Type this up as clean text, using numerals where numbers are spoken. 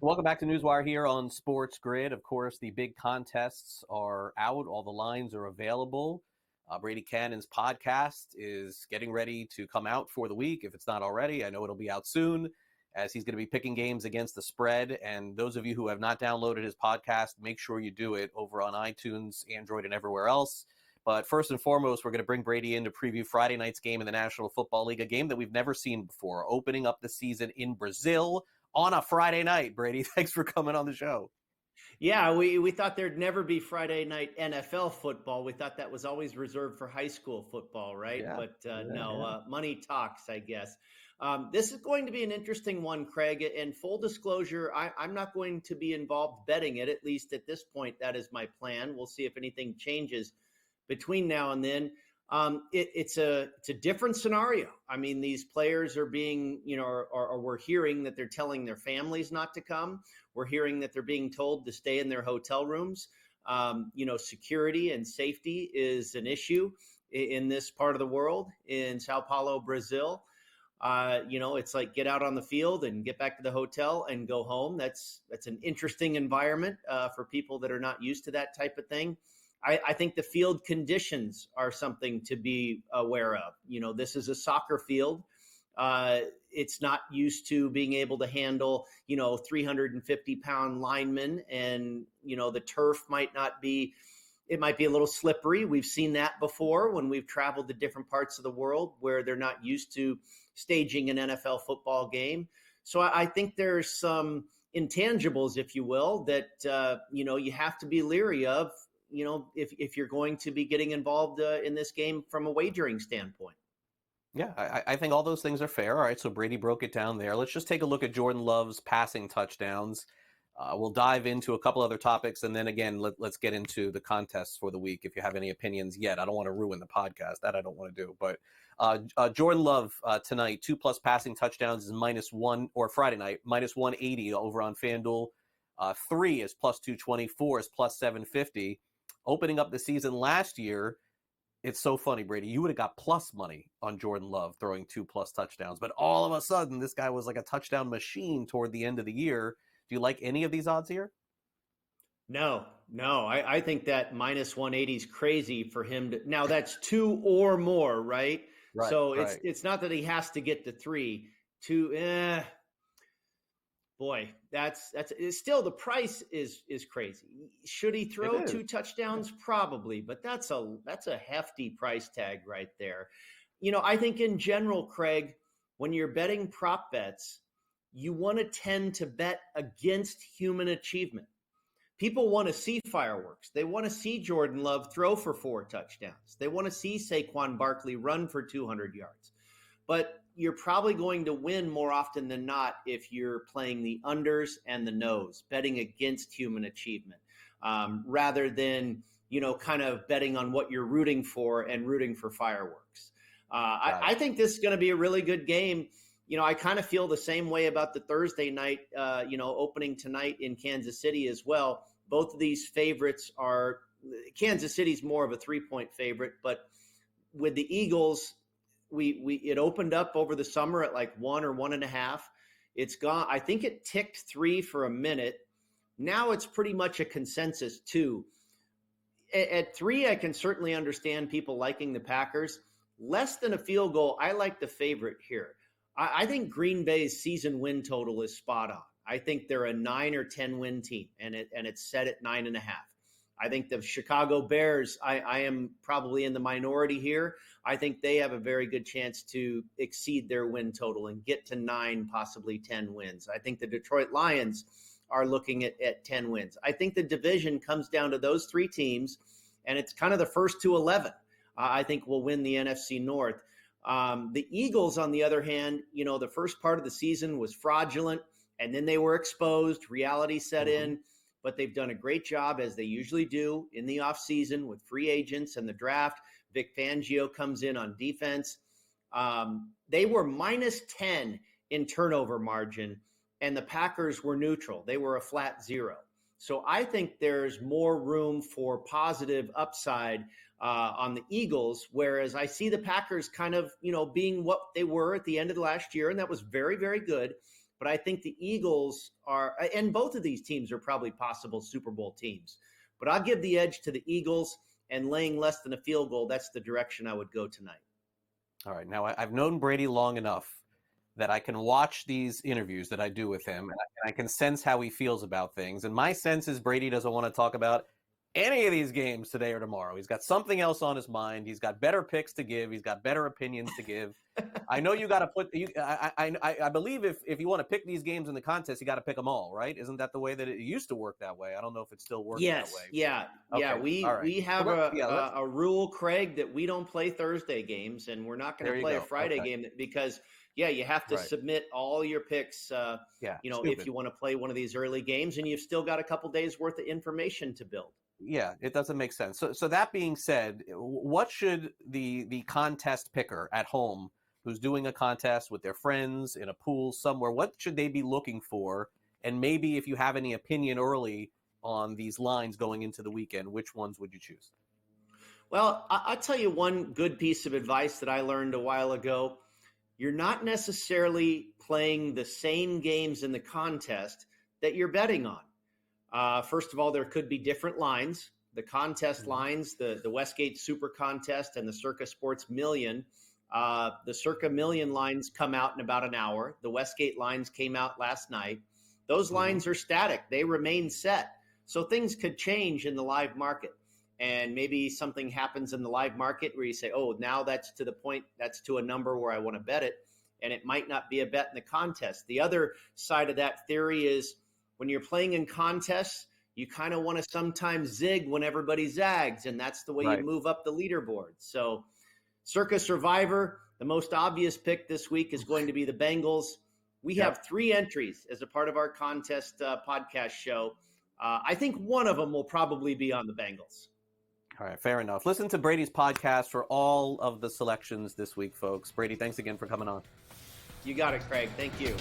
Welcome back to NewsWire here on SportsGrid. Of course, the big contests are out. All the lines are available. Brady Cannon's podcast is getting ready to come out for the week. If it's not already, I know it'll be out soon, as he's going to be picking games against the spread. And those of you who have not downloaded his podcast, make sure you do it over on iTunes, Android, and everywhere else. But first and foremost, we're going to bring Brady in to preview Friday night's game in the National Football League, a game that we've never seen before, opening up the season in Brazil on a Friday night. Brady, thanks for coming on the show. Yeah, we thought there'd never be Friday night NFL football. We thought that was always reserved for high school football, right? Yeah, But money talks, I guess. This is going to be an interesting one, Craig. And full disclosure, I'm not going to be involved betting it, at least at this point. That is my plan. We'll see if anything changes between now and then. It's a different scenario. I mean, these players are being, or we're hearing that they're telling their families not to come. We're hearing that they're being told to stay in their hotel rooms. Security and safety is an issue in this part of the world, in Sao Paulo, Brazil. It's like get out on the field and get back to the hotel and go home. That's an interesting environment for people that are not used to that type of thing. I think the field conditions are something to be aware of. This is a soccer field. It's not used to being able to handle, 350-pound linemen, and, the turf might be a little slippery. We've seen that before when we've traveled to different parts of the world where they're not used to staging an NFL football game. So I think there's some intangibles, if you will, that, you have to be leery of, if you're going to be getting involved in this game from a wagering standpoint. Yeah, I think all those things are fair. All right, so Brady broke it down there. Let's just take a look at Jordan Love's passing touchdowns. We'll dive into a couple other topics, and then again, let's get into the contests for the week if you have any opinions yet. I don't want to ruin the podcast. That I don't want to do. But Jordan Love tonight, 2+ passing touchdowns is -1, or Friday night, -180 over on FanDuel. 3 is +220, 4 is +750. Opening up the season last year, it's so funny, Brady. You would have got plus money on Jordan Love throwing 2+ touchdowns. But all of a sudden, this guy was like a touchdown machine toward the end of the year. Do you like any of these odds here? No. I think that -180 is crazy for him to. Now, that's 2 or more, right? So it's not that he has to get to 3. 2, boy, that's still, the price is crazy. Should he throw 2 touchdowns? Probably, but that's a hefty price tag right there. I think in general, Craig, when you're betting prop bets, you want to tend to bet against human achievement. People want to see fireworks. They want to see Jordan Love throw for 4 touchdowns. They want to see Saquon Barkley run for 200 yards. But you're probably going to win more often than not if you're playing the unders and the nos, betting against human achievement, rather than, kind of betting on what you're rooting for and rooting for fireworks. I think this is going to be a really good game. I kind of feel the same way about the Thursday night, opening tonight in Kansas City as well. Both of these favorites are – Kansas City's more of a 3-point favorite, but with the Eagles – it opened up over the summer at like 1 or 1.5. It's gone. I think it ticked 3 for a minute. Now it's pretty much a consensus 2. At 3, I can certainly understand people liking the Packers. Less than a field goal, I like the favorite here. I think Green Bay's season win total is spot on. I think they're a 9 or 10 win team, and it's set at 9.5. I think the Chicago Bears, I am probably in the minority here. I think they have a very good chance to exceed their win total and get to 9, possibly 10 wins. I think the Detroit Lions are looking at 10 wins. I think the division comes down to those 3 teams, and it's kind of the first to 11. I think will win the NFC North. The Eagles, on the other hand, the first part of the season was fraudulent, and then they were exposed. Reality set in. But they've done a great job, as they usually do, in the offseason with free agents and the draft. Vic Fangio comes in on defense. They were -10 in turnover margin, and the Packers were neutral. They were a flat 0. So I think there's more room for positive upside on the Eagles, whereas I see the Packers kind of, being what they were at the end of the last year, and that was very, very good. but I think the Eagles are, and both of these teams are probably possible Super Bowl teams, but I'll give the edge to the Eagles, and laying less than a field goal, that's the direction I would go tonight. All right. Now, I've known Brady long enough that I can watch these interviews that I do with him, and I can sense how he feels about things. And my sense is Brady doesn't want to talk about any of these games today or tomorrow. He's got something else on his mind. He's got better picks to give. He's got better opinions to give. I know you got to put. I believe if you want to pick these games in the contest, you got to pick them all, right? Isn't that the way that it used to work that way? I don't know if it still works that way. Yeah. We have a rule, Craig, that we don't play Thursday games, and we're not going to play a Friday game because you have to submit all your picks. If you want to play one of these early games, and you've still got a couple days worth of information to build. Yeah, it doesn't make sense. So that being said, what should the contest picker at home, who's doing a contest with their friends in a pool somewhere, what should they be looking for? And maybe if you have any opinion early on these lines going into the weekend, which ones would you choose? Well, I'll tell you one good piece of advice that I learned a while ago. You're not necessarily playing the same games in the contest that you're betting on. First of all, there could be different lines. The contest lines, the Westgate Super Contest and the Circa Sports Million. The Circa Million lines come out in about an hour. The Westgate lines came out last night. Those lines are static. They remain set. So things could change in the live market. And maybe something happens in the live market where you say, oh, now that's to the point, that's to a number where I want to bet it. And it might not be a bet in the contest. The other side of that theory is when you're playing in contests, you kind of want to sometimes zig when everybody zags. And that's the way you move up the leaderboard. So Circa Survivor, the most obvious pick this week is going to be the Bengals. We have 3 entries as a part of our contest podcast show. I think one of them will probably be on the Bengals. All right, fair enough. Listen to Brady's podcast for all of the selections this week, folks. Brady, thanks again for coming on. You got it, Craig. Thank you.